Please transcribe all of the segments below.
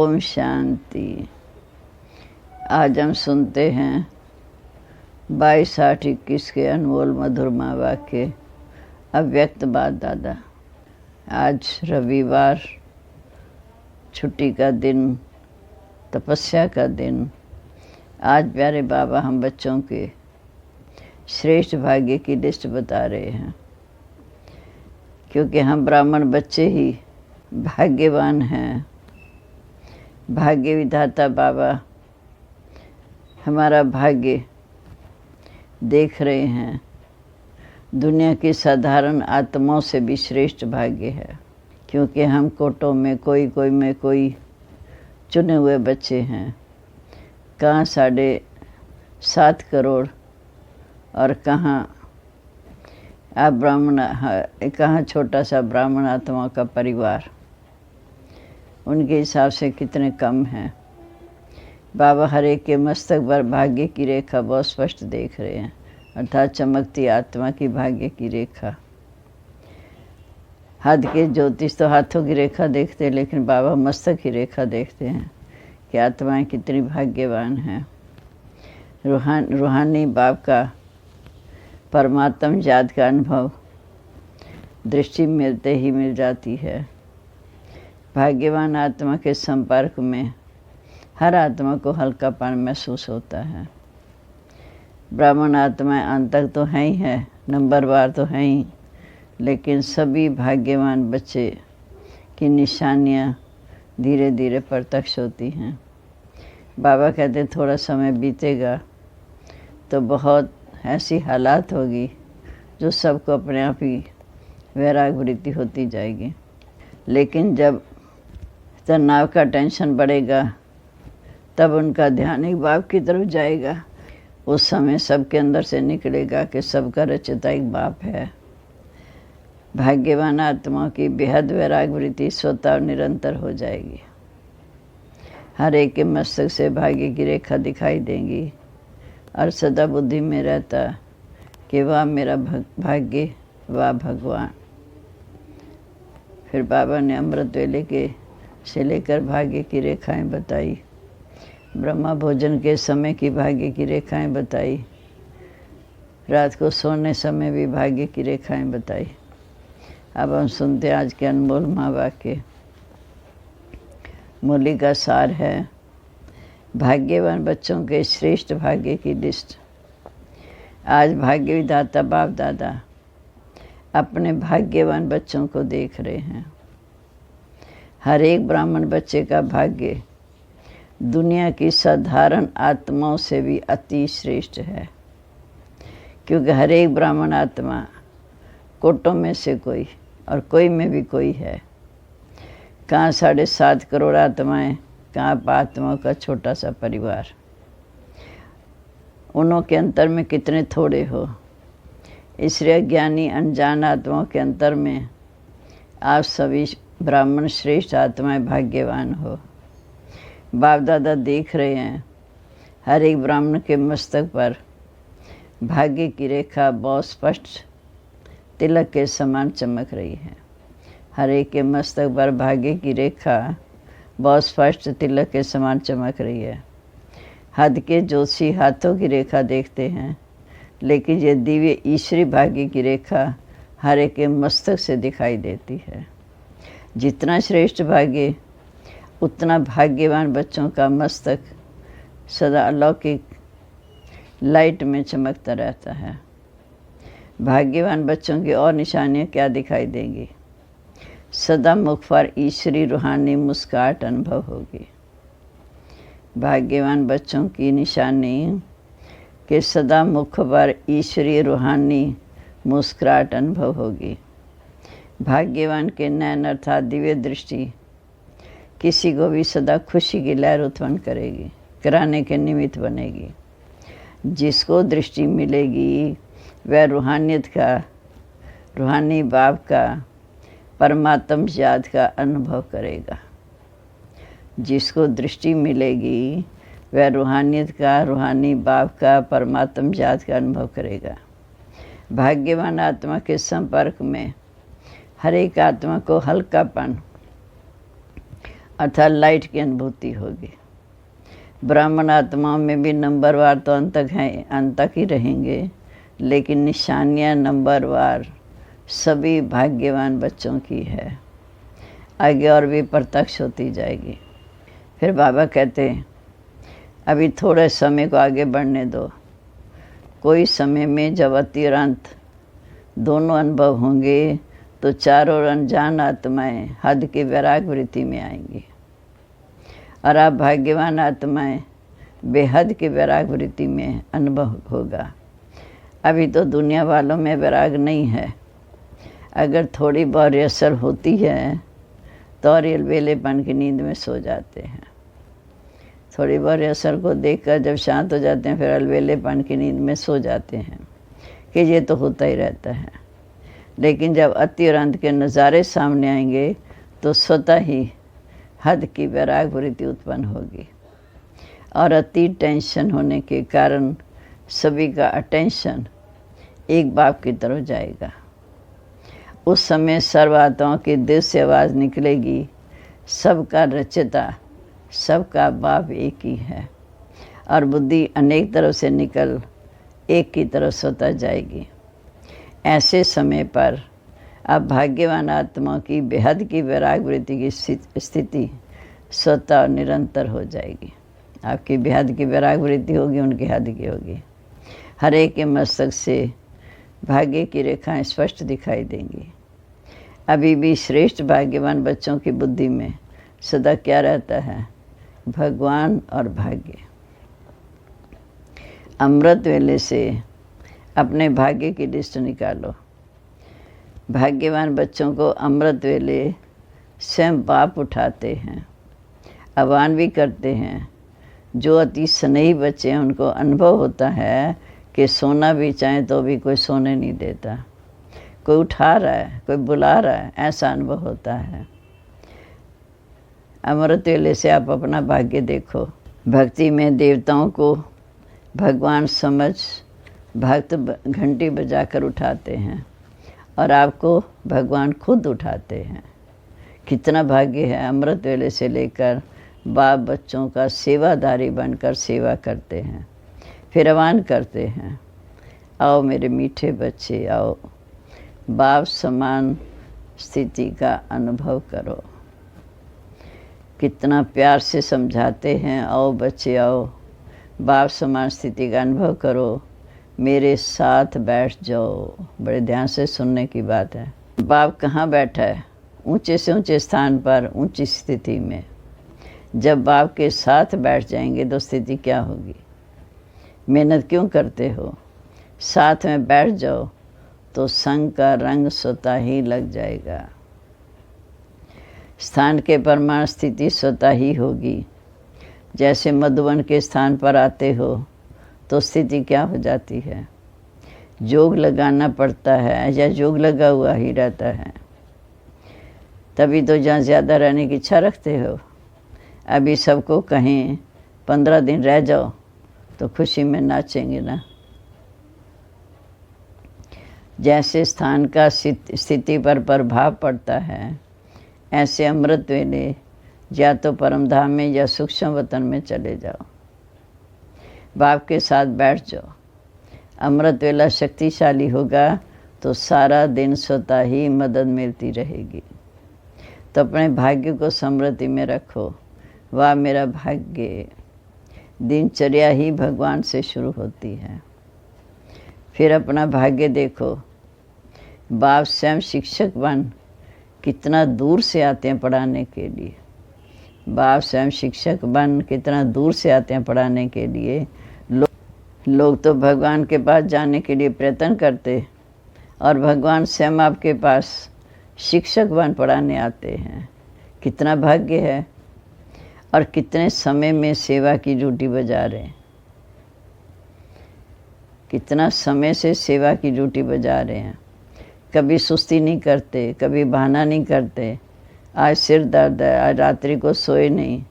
ओम शांति। आज हम सुनते हैं 22-8-21 के अनमोल मधुरमा वाक्य अव्यक्त बात दादा। आज रविवार, छुट्टी का दिन, तपस्या का दिन। आज प्यारे बाबा हम बच्चों के श्रेष्ठ भाग्य की लिस्ट बता रहे हैं, क्योंकि हम ब्राह्मण बच्चे ही भाग्यवान हैं। भाग्य विधाता बाबा हमारा भाग्य देख रहे हैं। दुनिया की साधारण आत्माओं से भी श्रेष्ठ भाग्य है, क्योंकि हम कोटों में कोई चुने हुए बच्चे हैं। कहाँ 7.5 करोड़ और कहाँ आप ब्राह्मण, कहाँ छोटा सा ब्राह्मण आत्माओं का परिवार। उनके हिसाब से कितने कम हैं। बाबा हर एक के मस्तक पर भाग्य की रेखा बहुत स्पष्ट देख रहे हैं, अर्थात चमकती आत्मा की भाग्य की रेखा। हाथ के ज्योतिष तो हाथों की रेखा देखते हैं, लेकिन बाबा मस्तक की रेखा देखते हैं कि आत्माएं कितनी भाग्यवान हैं। रूहानी बाप का परमात्म याद का अनुभव दृष्टि मिलते ही मिल जाती है। भाग्यवान आत्मा के संपर्क में हर आत्मा को हल्कापन महसूस होता है। ब्राह्मण आत्माएं अंतक तो हैं ही है, नंबरवार तो हैं ही, लेकिन सभी भाग्यवान बच्चे की निशानियां धीरे धीरे प्रत्यक्ष होती हैं। बाबा कहते थोड़ा समय बीतेगा तो बहुत ऐसी हालात होगी जो सबको अपने आप ही वैराग वृत्ति होती जाएगी। लेकिन जब तनाव का टेंशन बढ़ेगा तब उनका ध्यान एक बाप की तरफ जाएगा। उस समय सबके अंदर से निकलेगा कि सबका रचयिता एक बाप है। भाग्यवान आत्माओं की बेहद वैराग वृत्ति स्वतः और निरंतर हो जाएगी। हर एक के मस्तक से भाग्य की रेखा दिखाई देंगी और सदा बुद्धि में रहता कि वाह मेरा भाग्य, वाह भगवान। फिर बाबा ने अमृत वेले से लेकर भाग्य की रेखाएं बताई, ब्रह्मा भोजन के समय की भाग्य की रेखाएं बताई, रात को सोने समय भी भाग्य की रेखाएं बताई। अब हम सुनते आज के अनमोल महावाक्य। मूली का सार है भाग्यवान बच्चों के श्रेष्ठ भाग्य की लिस्ट। आज भाग्य विधाता बाप दादा अपने भाग्यवान बच्चों को देख रहे हैं। हर एक ब्राह्मण बच्चे का भाग्य दुनिया की साधारण आत्माओं से भी अति श्रेष्ठ है, क्योंकि हर एक ब्राह्मण आत्मा कोटों में से कोई और कोई में भी कोई है। कहाँ 7.5 करोड़ आत्माएं, कहाँ आत्माओं का छोटा सा परिवार। उनों के अंतर में कितने थोड़े हो। इसलिए ज्ञानी अनजान आत्माओं के अंतर में आप सभी ब्राह्मण श्रेष्ठ आत्माएं भाग्यवान हो। बाप दादा देख रहे हैं हर एक ब्राह्मण के मस्तक पर भाग्य की रेखा बहुत स्पष्ट तिलक के समान चमक रही है। हर एक के मस्तक पर भाग्य की रेखा बहुत स्पष्ट तिलक के समान चमक रही है। हद के ज्योतिषी हाथों की रेखा देखते हैं, लेकिन ये दिव्य ईश्वरी भाग्य की रेखा हर एक के मस्तक से दिखाई देती है। जितना श्रेष्ठ भाग्य, उतना भाग्यवान बच्चों का मस्तक सदा अलौकिक लाइट में चमकता रहता है। भाग्यवान बच्चों की और निशानियाँ क्या दिखाई देंगी? सदा मुख पर ईश्वरी रूहानी मुस्कुराहट अनुभव होगी। भाग्यवान बच्चों की निशानी के सदा मुख पर ईश्वरीय रूहानी मुस्कुराहट अनुभव होगी। भाग्यवान के नैन अर्थात दिव्य दृष्टि किसी को भी सदा खुशी की लहर उत्पन्न करेगी, कराने के निमित्त बनेगी। जिसको दृष्टि मिलेगी वह रूहानियत का, रूहानी बाप का, परमात्म याद का अनुभव करेगा। जिसको दृष्टि मिलेगी वह रूहानियत का, रूहानी बाप का, परमात्म याद का अनुभव करेगा। भाग्यवान आत्मा के संपर्क में हर एक आत्मा को हल्कापन अर्थात लाइट की अनुभूति होगी। ब्राह्मण आत्माओं में भी नंबरवार तो अंत तक हैं, अंत तक ही रहेंगे, लेकिन निशानियाँ नंबरवार सभी भाग्यवान बच्चों की है। आगे और भी प्रत्यक्ष होती जाएगी। फिर बाबा कहते हैं अभी थोड़े समय को आगे बढ़ने दो। कोई समय में जब अति और अंत दोनों अनुभव होंगे तो चारों अनजान आत्माएं हद की वैराग वृत्ति में आएंगी और आप भाग्यवान आत्माएं बेहद की वैराग वृत्ति में अनुभव होगा। अभी तो दुनिया वालों में वैराग नहीं है। अगर थोड़ी बहुत असर होती है तो और अलबेलेपन की नींद में सो जाते हैं। थोड़ी बहुत असर को देखकर जब शांत हो जाते हैं फिर अलबेलेपन की नींद में सो जाते हैं कि ये तो होता ही रहता है। लेकिन जब अति और अंत के नज़ारे सामने आएंगे तो स्वतः ही हद की वैराग वृत्ति उत्पन्न होगी और अति टेंशन होने के कारण सभी का अटेंशन एक बाप की तरफ जाएगा। उस समय सर्व आत्माओं की दिल से आवाज़ निकलेगी, सबका रचयिता सबका बाप एक ही है, और बुद्धि अनेक तरफ से निकल एक की तरफ स्वतः जाएगी। ऐसे समय पर अब भाग्यवान आत्माओं की बेहद की वैराग वृत्ति की स्थिति स्वतः और निरंतर हो जाएगी। आपकी बेहद की वैराग वृत्ति होगी, उनकी हद की होगी। हर एक के मस्तक से भाग्य की रेखाएं स्पष्ट दिखाई देंगी। अभी भी श्रेष्ठ भाग्यवान बच्चों की बुद्धि में सदा क्या रहता है? भगवान और भाग्य। अमृत वेले से अपने भाग्य की लिस्ट निकालो। भाग्यवान बच्चों को अमृत वेले स्वयं बाप उठाते हैं, आह्वान भी करते हैं। जो अति स्नेही बच्चे हैं उनको अनुभव होता है कि सोना भी चाहे तो भी कोई सोने नहीं देता, कोई उठा रहा है, कोई बुला रहा है, ऐसा अनुभव होता है। अमृत वेले से आप अपना भाग्य देखो। भक्ति में देवताओं को भगवान समझ भक्त घंटी बजाकर उठाते हैं और आपको भगवान खुद उठाते हैं। कितना भाग्य है। अमृत वेले से लेकर बाप बच्चों का सेवादारी बनकर सेवा करते हैं, फिर आह्वान करते हैं, आओ मेरे मीठे बच्चे आओ, बाप समान स्थिति का अनुभव करो। कितना प्यार से समझाते हैं, आओ बच्चे आओ, बाप समान स्थिति का अनुभव करो, मेरे साथ बैठ जाओ। बड़े ध्यान से सुनने की बात है। बाप कहाँ बैठा है? ऊंचे से ऊंचे स्थान पर, ऊंची स्थिति में। जब बाप के साथ बैठ जाएंगे तो स्थिति क्या होगी? मेहनत क्यों करते हो? साथ में बैठ जाओ तो संग का रंग स्वतः ही लग जाएगा। स्थान के परमाणु स्थिति स्वतः ही होगी। जैसे मधुबन के स्थान पर आते हो तो स्थिति क्या हो जाती है? जोग लगाना पड़ता है या जोग लगा हुआ ही रहता है। तभी तो जहाँ ज़्यादा रहने की इच्छा रखते हो। अभी सबको कहें 15 दिन रह जाओ तो खुशी में नाचेंगे ना। जैसे स्थान का स्थिति पर प्रभाव पड़ता है, ऐसे अमृत वेले या तो परमधाम में या सूक्ष्म वतन में चले जाओ, बाप के साथ बैठ जाओ। अमृत वेला शक्तिशाली होगा तो सारा दिन स्वतः ही मदद मिलती रहेगी। तो अपने भाग्य को स्मृति में रखो। वाह मेरा भाग्य। दिनचर्या ही भगवान से शुरू होती है। फिर अपना भाग्य देखो। बाप स्वयं शिक्षक बन कितना दूर से आते हैं पढ़ाने के लिए। बाप स्वयं शिक्षक बन कितना दूर से आते हैं पढ़ाने के लिए। लोग तो भगवान के पास जाने के लिए प्रयत्न करते और भगवान स्वयं आपके पास शिक्षक बन पढ़ाने आते हैं। कितना भाग्य है। और कितने समय में सेवा की ड्यूटी बजा रहे हैं। कितना समय से सेवा की ड्यूटी बजा रहे हैं। कभी सुस्ती नहीं करते, कभी बहाना नहीं करते। आज सिर दर्द है, आज रात्रि को सोए नहीं।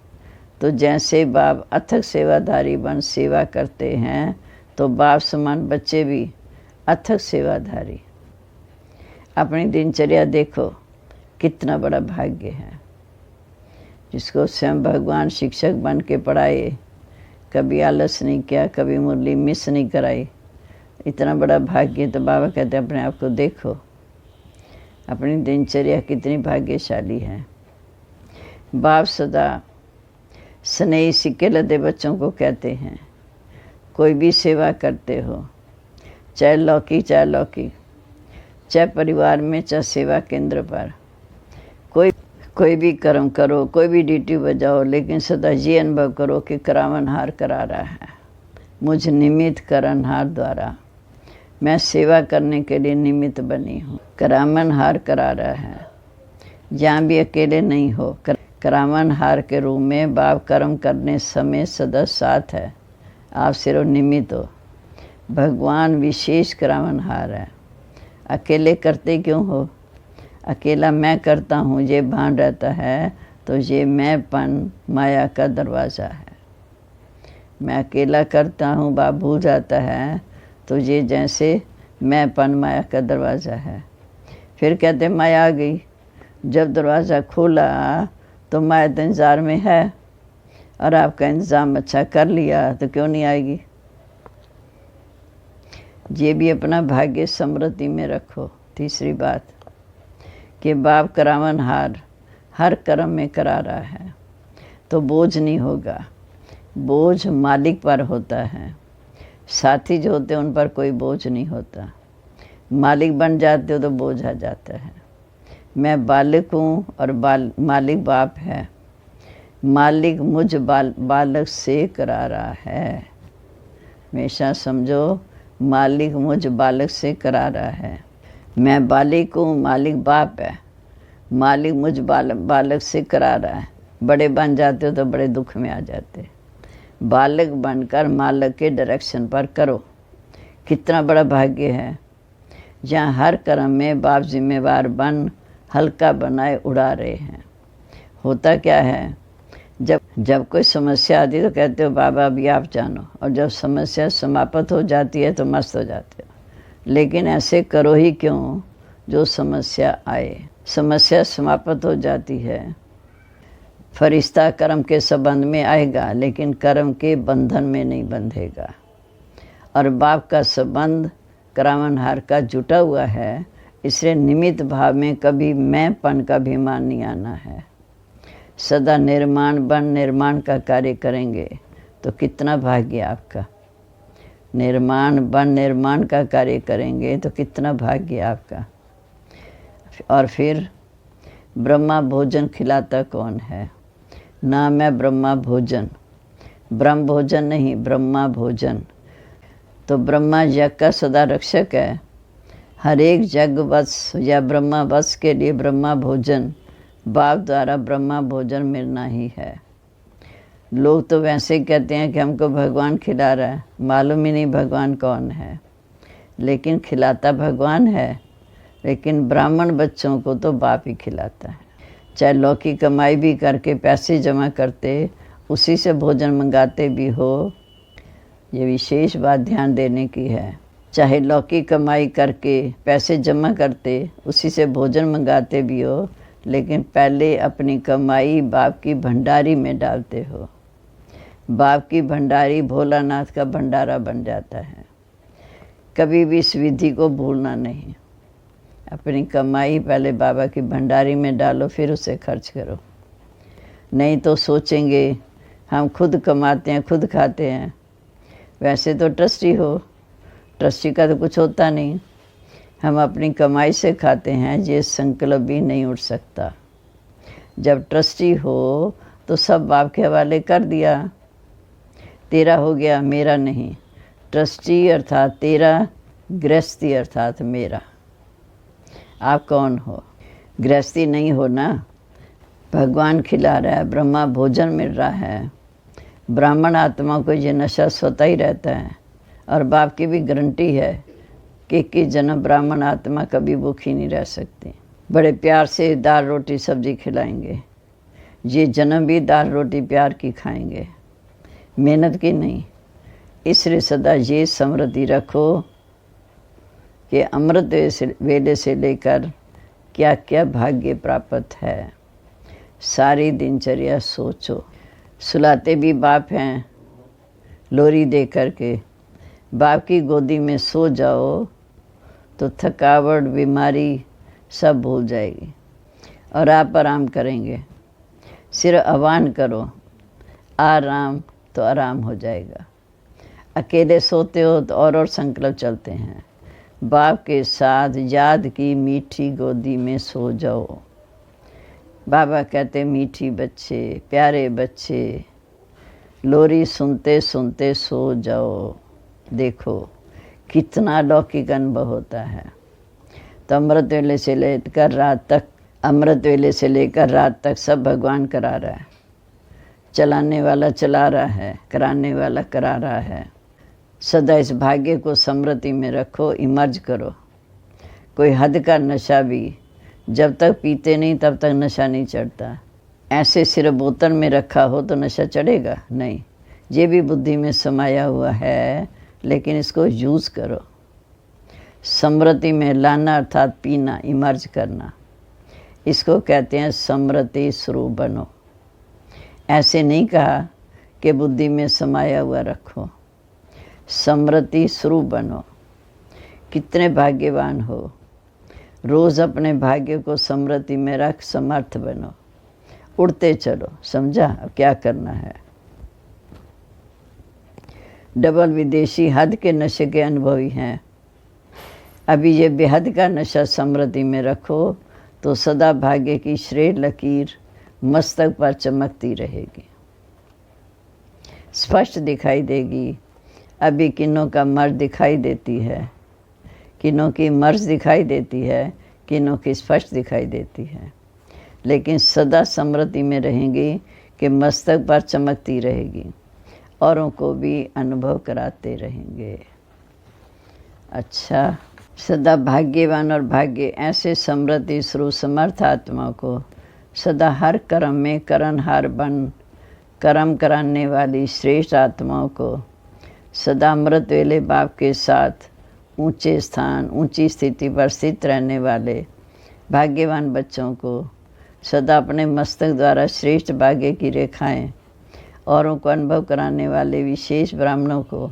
तो जैसे बाप अथक सेवाधारी बन सेवा करते हैं तो बाप समान बच्चे भी अथक सेवाधारी। अपनी दिनचर्या देखो, कितना बड़ा भाग्य है। जिसको स्वयं भगवान शिक्षक बन के पढ़ाए, कभी आलस नहीं किया, कभी मुरली मिस नहीं कराई। इतना बड़ा भाग्य। तो बाबा कहते अपने आप को देखो, अपनी दिनचर्या कितनी भाग्यशाली है। बाप सदा स्नेही सिक्के लदे बच्चों को कहते हैं, कोई भी सेवा करते हो, चाहे लौकिक चाहे अलौकिक, चाहे परिवार में चाहे सेवा केंद्र पर, कोई भी कर्म करो, कोई भी ड्यूटी बजाओ, लेकिन सदा ये अनुभव करो कि करावनहार करा रहा है। मुझ निमित्त करनहार द्वारा मैं सेवा करने के लिए निमित्त बनी हूँ। करावनहार करा रहा है, जहाँ भी अकेले नहीं हो। करावनहार के रूप में बाप कर्म करने समय सदा साथ है, आप सिर्फ निमित्त हो। भगवान विशेष करावनहार है। अकेले करते क्यों हो? अकेला मैं करता हूँ ये भान रहता है, तो ये मैंपन माया का दरवाज़ा है। मैं अकेला करता हूँ बाप भूल जाता है, तो ये जैसे मैंपन माया का दरवाज़ा है। फिर कहते माया आ गई। जब दरवाज़ा खोला तो माया तो इंतज़ार में है, और आपका इंतज़ाम अच्छा कर लिया तो क्यों नहीं आएगी। ये भी अपना भाग्य समृद्धि में रखो। तीसरी बात कि बाप करावनहार हर कर्म में करा रहा है, तो बोझ नहीं होगा। बोझ मालिक पर होता है, साथी जो होते हैं उन पर कोई बोझ नहीं होता। मालिक बन जाते हो तो बोझ आ जाता है। मैं बालक हूँ और मालिक बाप है। मालिक मुझ बालक से करा रहा है। हमेशा समझो, मालिक मुझ बालक से करा रहा है। मैं बालिक हूँ, मालिक बाप है। मालिक मुझ बालक से करा रहा है। बड़े बन जाते हो तो बड़े दुख में आ जाते। बालक बनकर मालिक के डायरेक्शन पर करो। कितना बड़ा भाग्य है, जहाँ हर कर्म में बाप जिम्मेवार बन हल्का बनाए उड़ा रहे हैं। होता क्या है, जब कोई समस्या आती तो कहते हो बाबा अभी आप जानो, और जब समस्या समाप्त हो जाती है तो मस्त हो जाते हो। लेकिन ऐसे करो ही क्यों जो समस्या आए। समस्या समाप्त हो जाती है। फरिश्ता कर्म के संबंध में आएगा, लेकिन कर्म के बंधन में नहीं बंधेगा। और बाप का संबंध करावनहार का जुटा हुआ है, इसलिए निमित्त भाव में कभी मैंपन का अभिमान नहीं आना है। सदा निर्माण का कार्य करेंगे तो कितना भाग्य आपका। निर्माण का कार्य करेंगे तो कितना भाग्य आपका। और फिर ब्रह्मा भोजन खिलाता कौन है? नाम है ब्रह्मा भोजन। ब्रह्म भोजन नहीं, ब्रह्मा भोजन। तो ब्रह्मा यज्ञ का सदा रक्षक है। हर एक यज्ञ वत्स या ब्रह्मा वत्स के लिए ब्रह्मा भोजन, बाप द्वारा ब्रह्मा भोजन मिलना ही है। लोग तो वैसे ही कहते हैं कि हमको भगवान खिला रहा है, मालूम ही नहीं भगवान कौन है। लेकिन खिलाता भगवान है, लेकिन ब्राह्मण बच्चों को तो बाप ही खिलाता है। चाहे लौकिक कमाई भी करके पैसे जमा करते, उसी से भोजन मंगाते भी हो, ये विशेष बात ध्यान देने की है। चाहे लौकिक कमाई करके पैसे जमा करते, उसी से भोजन मंगाते भी हो, लेकिन पहले अपनी कमाई बाप की भंडारी में डालते हो। बाप की भंडारी भोलानाथ का भंडारा बन जाता है। कभी भी इस विधि को भूलना नहीं। अपनी कमाई पहले बाबा की भंडारी में डालो, फिर उसे खर्च करो। नहीं तो सोचेंगे हम खुद कमाते हैं, खुद खाते हैं। वैसे तो ट्रस्टी हो, ट्रस्टी का तो कुछ होता नहीं। हम अपनी कमाई से खाते हैं, ये संकल्प भी नहीं उठ सकता। जब ट्रस्टी हो तो सब बाप के हवाले कर दिया, तेरा हो गया, मेरा नहीं। ट्रस्टी अर्थात तेरा, गृहस्थी अर्थात मेरा। आप कौन हो? गृहस्थी नहीं हो ना। भगवान खिला रहा है, ब्रह्मा भोजन मिल रहा है। ब्राह्मण आत्मा को ये नशा स्वतः ही रहता है, और बाप की भी गारंटी है कि जन्म ब्राह्मण आत्मा कभी भूखी नहीं रह सकती। बड़े प्यार से दाल रोटी सब्जी खिलाएंगे। ये जन्म भी दाल रोटी प्यार की खाएंगे, मेहनत की नहीं। इसलिए सदा ये समृद्धि रखो कि अमृत वेले से लेकर क्या क्या भाग्य प्राप्त है। सारी दिनचर्या सोचो। सुलाते भी बाप हैं, लोरी दे करके बाप की गोदी में सो जाओ तो थकावट, बीमारी सब भूल जाएगी और आप आराम करेंगे। सिर्फ आह्वान करो, आराम, तो आराम हो जाएगा। अकेले सोते हो तो और संकल्प चलते हैं। बाप के साथ याद की मीठी गोदी में सो जाओ। बाबा कहते मीठी बच्चे, प्यारे बच्चे, लोरी सुनते सुनते सो जाओ। देखो कितना लौकिक अनुभव होता है। तो अमृत वेले से लेकर रात तक सब भगवान करा रहा है। चलाने वाला चला रहा है, कराने वाला करा रहा है। सदा इस भाग्य को स्मृति में रखो, इमर्ज करो। कोई हद का नशा भी जब तक पीते नहीं तब तक नशा नहीं चढ़ता। ऐसे सिर्फ बोतल में रखा हो तो नशा चढ़ेगा नहीं। ये भी बुद्धि में समाया हुआ है, लेकिन इसको यूज़ करो। स्मृति में लाना अर्थात पीना, इमर्ज करना, इसको कहते हैं स्मृति स्वरूप बनो। ऐसे नहीं कहा कि बुद्धि में समाया हुआ रखो, स्मृति स्वरूप बनो। कितने भाग्यवान हो, रोज़ अपने भाग्य को स्मृति में रख समर्थ बनो। उड़ते चलो, समझा अब क्या करना है। डबल विदेशी हद के नशे के अनुभवी हैं। अभी ये बेहद का नशा स्मृति में रखो तो सदा भाग्य की श्रेय लकीर मस्तक पर चमकती रहेगी, स्पष्ट दिखाई देगी। अभी किन्नों का मर्ज दिखाई देती है, किन्नों की मर्ज दिखाई देती है, किन्नों की स्पष्ट दिखाई देती है, लेकिन सदा स्मृति में रहेंगी कि मस्तक पर चमकती रहेगी, औरों को भी अनुभव कराते रहेंगे। अच्छा, सदा भाग्यवान और भाग्य ऐसे समृद्धि स्वरूप समर्थ आत्मा को सदा हर कर्म में करनहार बन कर्म कराने वाली श्रेष्ठ आत्माओं को सदा अमृत वेले बाप के साथ ऊंचे स्थान, ऊंची स्थिति पर स्थित रहने वाले भाग्यवान बच्चों को सदा अपने मस्तक द्वारा श्रेष्ठ भाग्य की रेखाएं औरों को अनुभव कराने वाले विशेष ब्राह्मणों को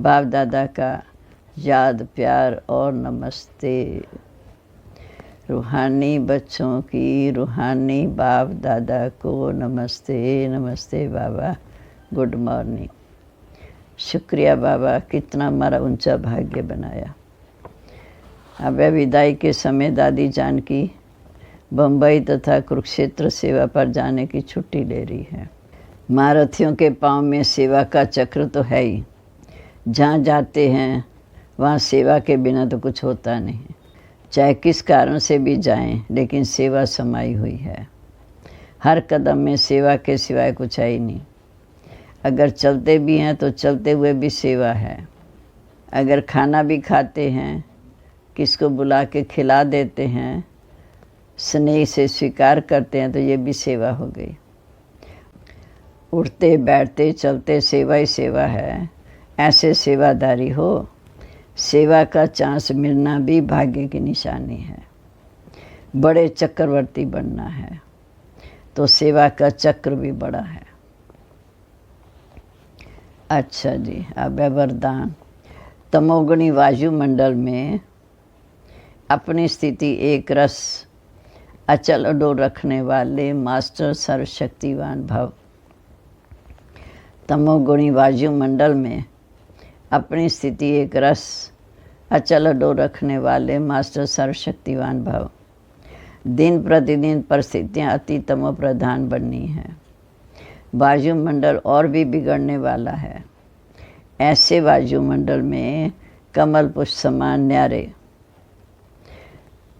बाप दादा का याद, प्यार और नमस्ते। रूहानी बच्चों की रूहानी बाप दादा को नमस्ते। नमस्ते बाबा, गुड मॉर्निंग। शुक्रिया बाबा, कितना हमारा ऊंचा भाग्य बनाया। अब विदाई के समय दादी जानकी बम्बई तथा कुरुक्षेत्र सेवा पर जाने की छुट्टी ले रही है। महारथियों के पाँव में सेवा का चक्र तो है ही, जहाँ जाते हैं वहाँ सेवा के बिना तो कुछ होता नहीं। चाहे किस कारण से भी जाएं, लेकिन सेवा समाई हुई है। हर कदम में सेवा के सिवाय कुछ है ही नहीं। अगर चलते भी हैं तो चलते हुए भी सेवा है। अगर खाना भी खाते हैं, किसको बुला के खिला देते हैं, स्नेह से स्वीकार करते हैं, तो ये भी सेवा हो गई। उठते बैठते चलते सेवा ही सेवा है। ऐसे सेवादारी हो, सेवा का चांस मिलना भी भाग्य की निशानी है। बड़े चक्रवर्ती बनना है तो सेवा का चक्र भी बड़ा है। अच्छा जी, अब है वरदान। तमोगुणी वायुमंडल में अपनी स्थिति एक रस अचल अडोल रखने वाले मास्टर सर्वशक्तिवान भव। तमोगुणी वायुमंडल में अपनी स्थिति एक रस अचल अडोल रखने वाले मास्टर सर्वशक्तिवान भव। दिन प्रतिदिन परिस्थितियाँ अति तमो प्रधान बननी हैं। वायुमंडल और भी बिगड़ने वाला है। ऐसे वायुमंडल में कमल पुष्प समान न्यारे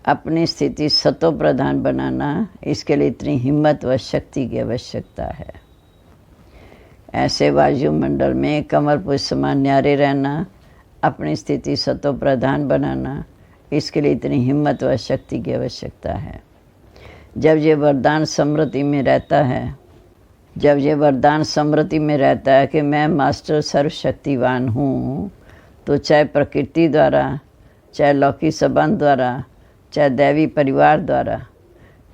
अपनी स्थिति सतो प्रधान बनाना, इसके लिए इतनी हिम्मत व शक्ति की आवश्यकता है। ऐसे वायुमंडल में कमल पुष्प समान न्यारे रहना, अपनी स्थिति सतो प्रधान बनाना, इसके लिए इतनी हिम्मत व शक्ति की आवश्यकता है। जब ये वरदान स्मृति में रहता है, जब ये वरदान स्मृति में रहता है कि मैं मास्टर सर्वशक्तिवान हूँ, तो चाहे प्रकृति द्वारा, चाहे लौकिक संबंध द्वारा, चाहे दैवी परिवार द्वारा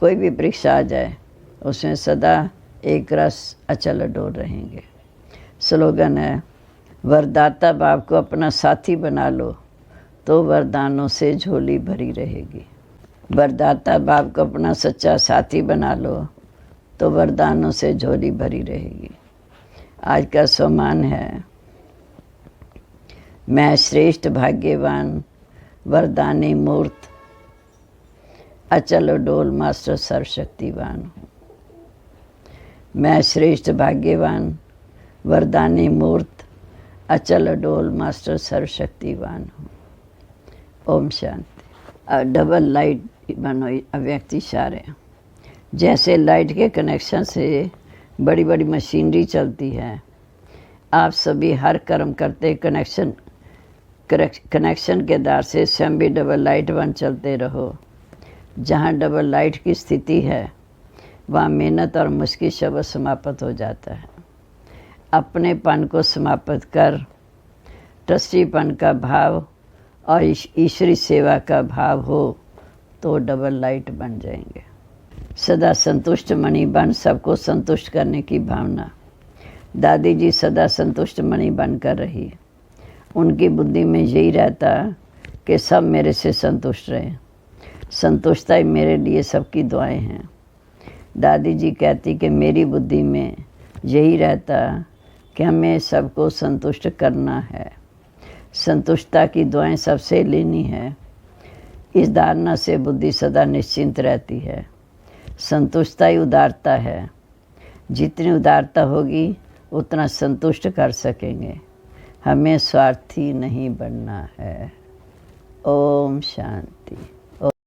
कोई भी परीक्षा आ जाए, उसमें सदा एक रस अचल अडोल रहेंगे। स्लोगन है, वरदाता बाप को अपना साथी बना लो तो वरदानों से झोली भरी रहेगी। वरदाता बाप को अपना सच्चा साथी बना लो तो वरदानों से झोली भरी रहेगी। आज का सम्मान है, मैं श्रेष्ठ भाग्यवान वरदानी मूर्त अचल डोल मास्टर सर्वशक्तिवान हूँ। मैं श्रेष्ठ भाग्यवान वरदानी मूर्त अचल डोल मास्टर सर्वशक्तिवान हूँ। ओम शांति। डबल लाइट बनो अव्यक्त इशारे। जैसे लाइट के कनेक्शन से बड़ी बड़ी मशीनरी चलती है, आप सभी हर कर्म करते कनेक्शन के आधार से स्वयं भी डबल लाइट बन चलते रहो। जहाँ डबल लाइट की स्थिति है वहाँ मेहनत और मुश्किल शब्द समाप्त हो जाता है। अपनेपन को समाप्त कर ट्रस्टीपन का भाव और ईश्वरी सेवा का भाव हो तो डबल लाइट बन जाएंगे। सदा संतुष्ट मणि बन सबको संतुष्ट करने की भावना। दादी जी सदा संतुष्ट मणि बनकर रही। उनकी बुद्धि में यही रहता कि सब मेरे से संतुष्ट रहें। संतुष्टता ही मेरे लिए सबकी दुआएं हैं। दादी जी कहती कि मेरी बुद्धि में यही रहता कि हमें सबको संतुष्ट करना है। संतुष्टता की दुआएं सबसे लेनी है। इस धारणा से बुद्धि सदा निश्चिंत रहती है। संतुष्टता ही उदारता है। जितनी उदारता होगी उतना संतुष्ट कर सकेंगे। हमें स्वार्थी नहीं बनना है। ओम शांति।